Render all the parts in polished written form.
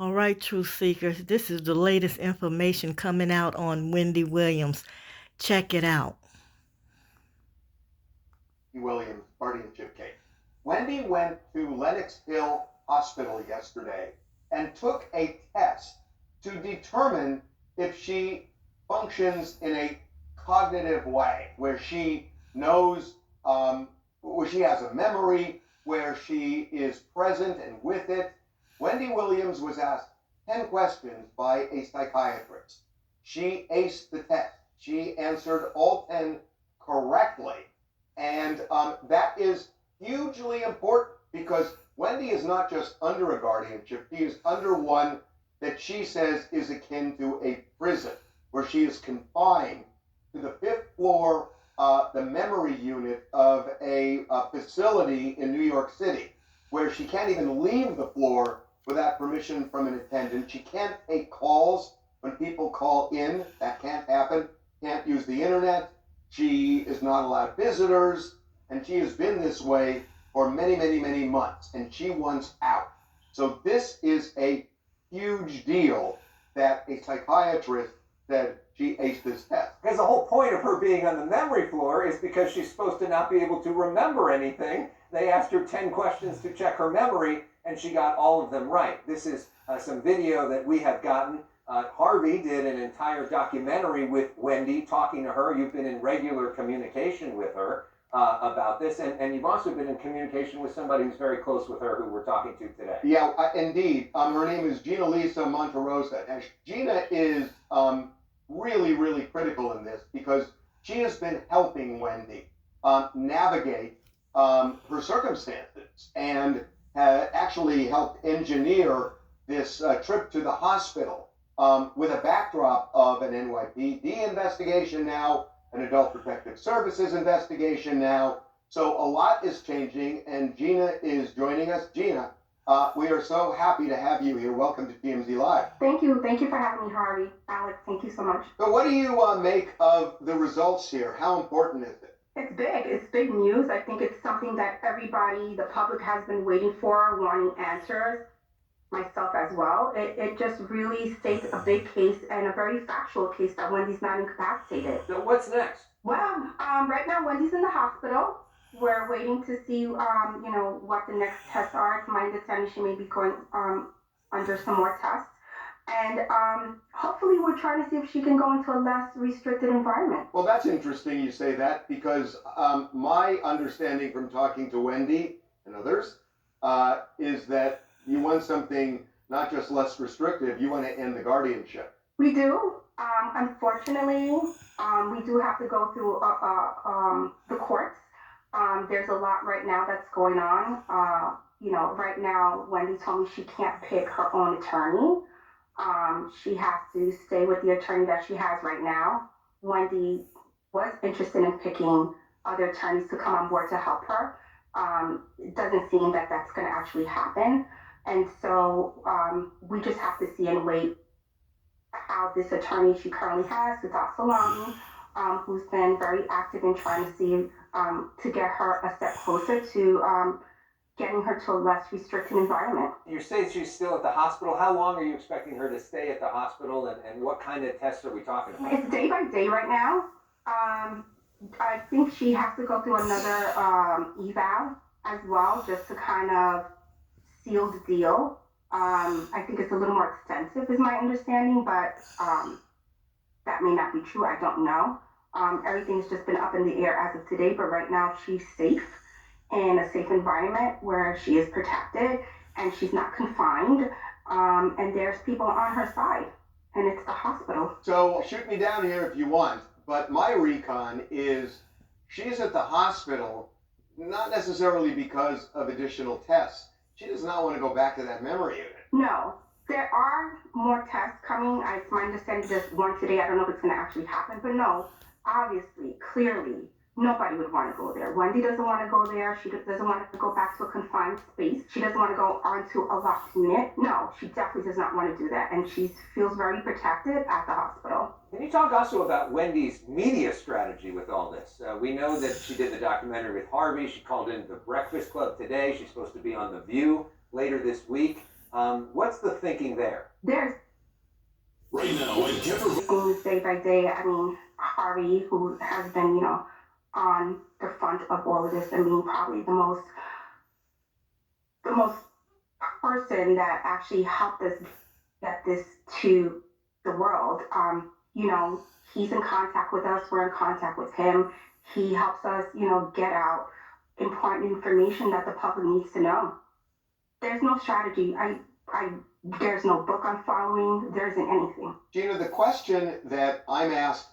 All right, truth seekers, this is the latest information coming out on Wendy Williams. Check it out. Williams guardianship case. Wendy went to Lenox Hill Hospital yesterday and took a test to determine if she functions in a cognitive way, where she knows, where she has a memory, where she is present and with it. Wendy Williams was asked 10 questions by a psychiatrist. She aced the test. She answered all 10 correctly. And that is hugely important because Wendy is not just under a guardianship, she is under one that she says is akin to a prison, where she is confined to the fifth floor, the memory unit of a facility in New York City, where she can't even leave the floor without permission from an attendant. She can't take calls when people call in. That can't happen. Can't use the internet. She is not allowed visitors, and she has been this way for many, many, many months, and she wants out. So this is a huge deal that a psychiatrist said she aced this test. Because the whole point of her being on the memory floor is because she's supposed to not be able to remember anything. They asked her 10 questions to check her memory, and she got all of them right. This is some video that we have gotten. Harvey did an entire documentary with Wendy, talking to her. You've been in regular communication with her about this, and you've also been in communication with somebody who's very close with her, who we're talking to today. Yeah, indeed. Her name is Gina Lisa Monterosa, and Gina is really, really critical in this because she has been helping Wendy navigate her circumstances and actually helped engineer this trip to the hospital with a backdrop of an NYPD investigation now, an Adult Protective Services investigation now. So a lot is changing, and Gina is joining us. Gina, we are so happy to have you here. Welcome to TMZ Live. Thank you. Thank you for having me, Harvey. Alex, thank you so much. So what do you make of the results here? How important is it? It's big. It's big news. I think it's something that everybody, the public, has been waiting for, wanting answers, myself as well. It just really states a big case and a very factual case that Wendy's not incapacitated. So what's next? Well, right now Wendy's in the hospital. We're waiting to see, what the next tests are. It's my understanding she may be going under some more tests. And hopefully we're trying to see if she can go into a less restricted environment. Well, that's interesting you say that because my understanding from talking to Wendy and others is that you want something not just less restrictive, you want to end the guardianship. We do. Unfortunately, we do have to go through the courts. There's a lot right now that's going on. Right now, Wendy told me she can't pick her own attorney. She has to stay with the attorney that she has right now. Wendy was interested in picking other attorneys to come on board to help her. It doesn't seem that that's going to actually happen. And so we just have to see and wait how this attorney she currently has, Sitat Salami, who's been very active in trying to see to get her a step closer to getting her to a less restricted environment. You say she's still at the hospital. How long are you expecting her to stay at the hospital, and what kind of tests are we talking about? It's day by day right now. I think she has to go through another eval as well, just to kind of seal the deal. I think it's a little more extensive is my understanding, but that may not be true. I don't know. Everything's just been up in the air as of today, but right now she's safe in a safe environment where she is protected and she's not confined, and there's people on her side, and it's the hospital. So shoot me down here if you want, but my recon is she's at the hospital not necessarily because of additional tests. She does not want to go back to that memory unit. No, there are more tests coming. It's my understanding there's one today. I don't know if it's going to actually happen, but no, obviously, clearly, nobody would want to go there. Wendy doesn't want to go there. She doesn't want to go back to a confined space. She doesn't want to go onto a locked unit. No, she definitely does not want to do that. And she feels very protected at the hospital. Can you talk also about Wendy's media strategy with all this? We know that she did the documentary with Harvey. She called in the Breakfast Club today. She's supposed to be on The View later this week. What's the thinking there? There's Right now, I get things day by day. I mean, Harvey, who has been, on the front of all of this and being probably the most person that actually helped us get this to the world. He's in contact with us. We're in contact with him. He helps us, get out important information that the public needs to know. There's no strategy. There's no book I'm following. There isn't anything. Gina, the question that I'm asked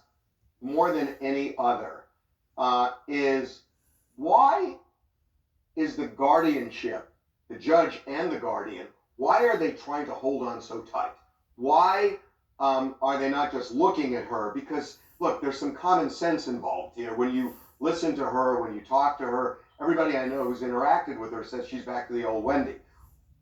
more than any other is why is the guardianship, the judge and the guardian, why are they trying to hold on so tight? Why are they not just looking at her? Because, look, there's some common sense involved here. When you listen to her, when you talk to her, everybody I know who's interacted with her says she's back to the old Wendy.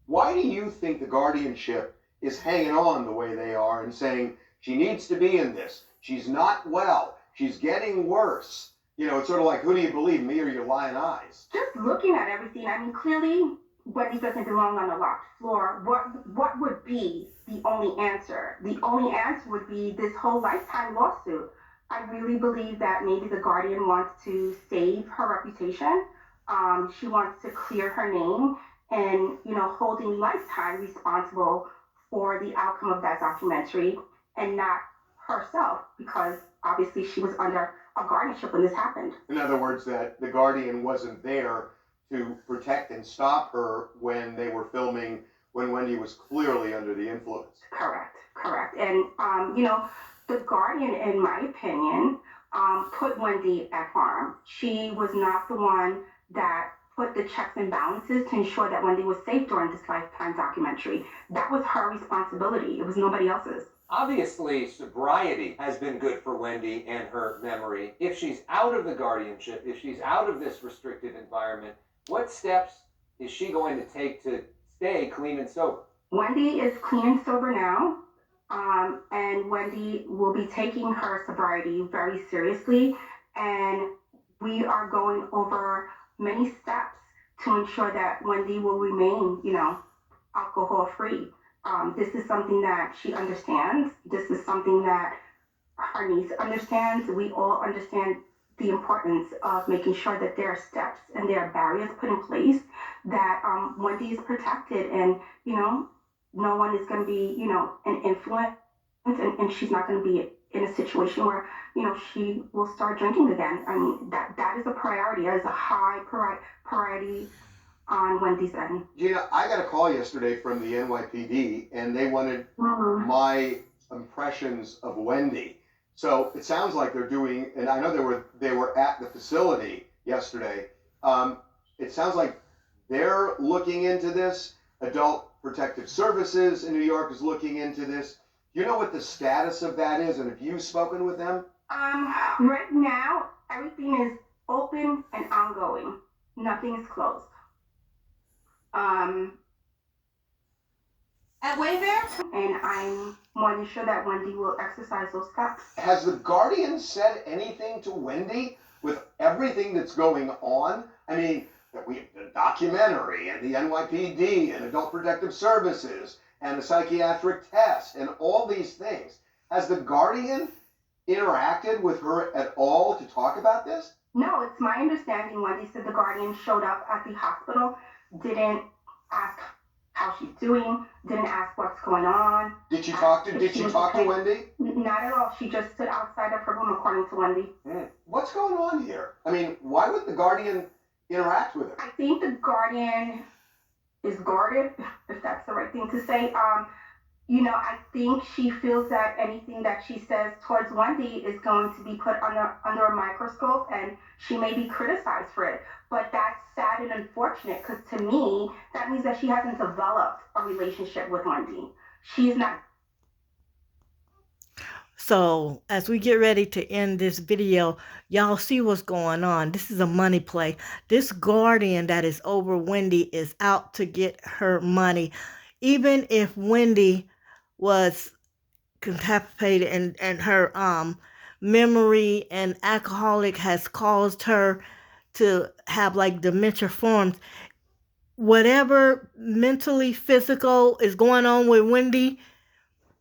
Why do you think the guardianship is hanging on the way they are and saying she needs to be in this? She's not well. She's getting worse. It's sort of like, who do you believe, me or your lying eyes? Just looking at everything, I mean, clearly, Wendy doesn't belong on the locked floor. What would be the only answer? The only answer would be this whole lifetime lawsuit. I really believe that maybe the guardian wants to save her reputation. She wants to clear her name and, holding lifetime responsible for the outcome of that documentary and not herself, because obviously she was under a guardianship when this happened. In other words, that the guardian wasn't there to protect and stop her when they were filming, when Wendy was clearly under the influence. Correct. And, the guardian, in my opinion, put Wendy at harm. She was not the one that put the checks and balances to ensure that Wendy was safe during this lifetime documentary. That was her responsibility. It was nobody else's. Obviously, sobriety has been good for Wendy and her memory. If she's out of the guardianship, if she's out of this restricted environment, what steps is she going to take to stay clean and sober? Wendy is clean and sober now, and Wendy will be taking her sobriety very seriously, and we are going over many steps to ensure that Wendy will remain, alcohol-free. This is something that she understands. This is something that her niece understands. We all understand the importance of making sure that there are steps and there are barriers put in place, that Wendy is protected, and, no one is going to be, an influence, and she's not going to be in a situation where, she will start drinking again. I mean, that is a priority. That is a high priority on Wendy's end. Gina, I got a call yesterday from the NYPD, and they wanted my impressions of Wendy. So it sounds like they're doing, and I know they were at the facility yesterday. It sounds like they're looking into this. Adult Protective Services in New York is looking into this. Do you know what the status of that is, and have you spoken with them? Right now, everything is open and ongoing. Nothing is closed. At Wayfair? And I'm more than sure that Wendy will exercise those steps. Has the Guardian said anything to Wendy with everything that's going on? I mean, the documentary and the NYPD and Adult Protective Services and the psychiatric test and all these things. Has the Guardian interacted with her at all to talk about this? No, it's my understanding Wendy said the Guardian showed up at the hospital, didn't ask how she's doing, didn't ask what's going on. Did she talk to Wendy? Not at all. She just stood outside of her room, according to Wendy. What's going on here? I mean, why would the Guardian interact with her? I think the Guardian is guarded, if that's the right thing to say. I think she feels that anything that she says towards Wendy is going to be put under a microscope, and she may be criticized for it. But that's sad and unfortunate, because to me, that means that she hasn't developed a relationship with Wendy. She's not. So as we get ready to end this video, y'all see what's going on. This is a money play. This guardian that is over Wendy is out to get her money. Even if Wendy was incapacitated and her memory and alcoholic has caused her to have like dementia forms, whatever mentally physical is going on with Wendy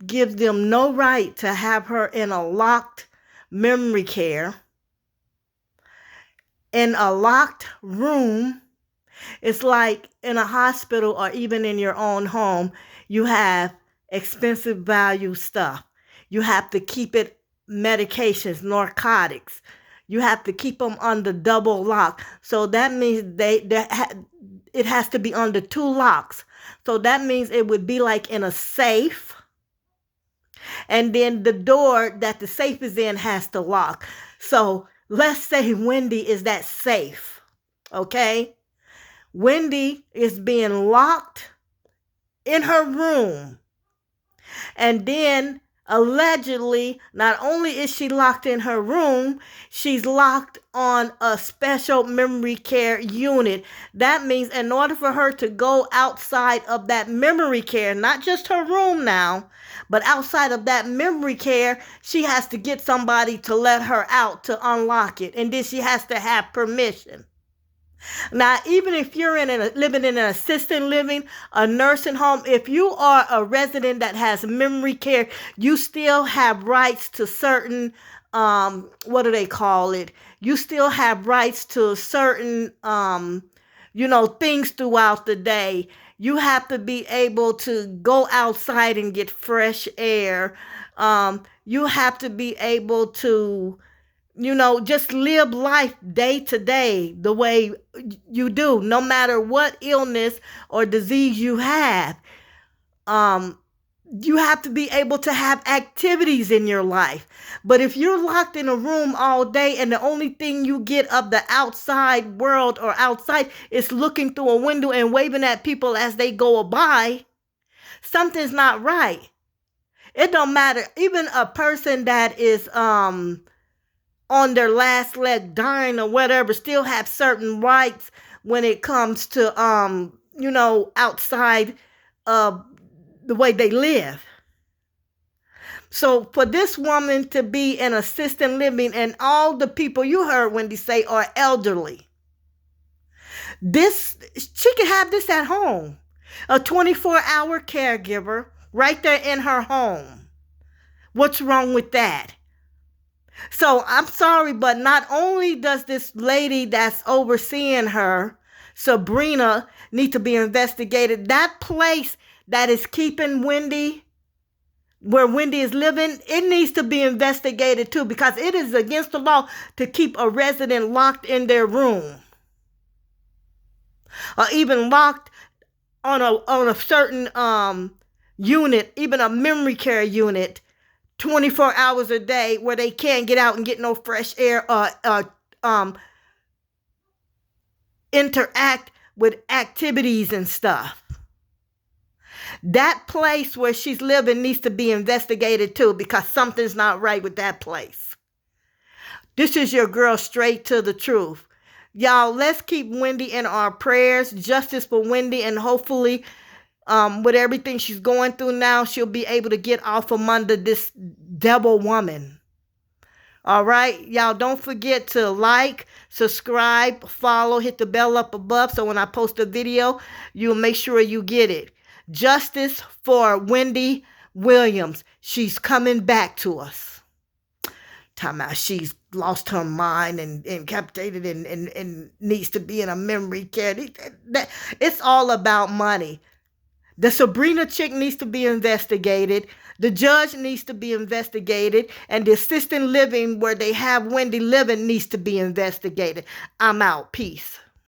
gives them no right to have her in a locked memory care, in a locked room. It's like in a hospital or even in your own home, you have expensive value stuff. You have to keep it medications, narcotics. You have to keep them under double lock. So that means it has to be under 2 locks. So that means it would be like in a safe. And then the door that the safe is in has to lock. So let's say Wendy is that safe. Okay? Wendy is being locked in her room. And then allegedly, not only is she locked in her room, she's locked on a special memory care unit. That means in order for her to go outside of that memory care, not just her room now, but outside of that memory care, she has to get somebody to let her out to unlock it. And then she has to have permission. Now, even if you're living in an assisted living, a nursing home, if you are a resident that has memory care, you still have rights to certain, what do they call it? You still have rights to certain, things throughout the day. You have to be able to go outside and get fresh air. You have to be able to just live life day to day the way you do, no matter what illness or disease you have. You have to be able to have activities in your life. But if you're locked in a room all day and the only thing you get of the outside world or outside is looking through a window and waving at people as they go by, something's not right. It don't matter. Even a person that is on their last leg dying or whatever still have certain rights when it comes to outside of the way they live. So for this woman to be in assisted living and all the people you heard Wendy say are elderly, she could have this at home. A 24-hour caregiver right there in her home. What's wrong with that? So I'm sorry, but not only does this lady that's overseeing her, Sabrina, need to be investigated, that place that is keeping Wendy, where Wendy is living, it needs to be investigated too, because it is against the law to keep a resident locked in their room. Or even locked on a certain unit, even a memory care unit, 24 hours a day, where they can't get out and get no fresh air or interact with activities and stuff. That place where she's living needs to be investigated too, because something's not right with that place. This is your girl, straight to the truth. Y'all, let's keep Wendy in our prayers. Justice for Wendy, and hopefully with everything she's going through now, she'll be able to get off from under this devil woman. All right, y'all, don't forget to like, subscribe, follow, hit the bell up above, so when I post a video, you'll make sure you get it. Justice for Wendy Williams. She's coming back to us. Talking about she's lost her mind and incapacitated and needs to be in a memory care. It's all about money. The Sabrina chick needs to be investigated. The judge needs to be investigated. And the assisted living where they have Wendy living needs to be investigated. I'm out. Peace.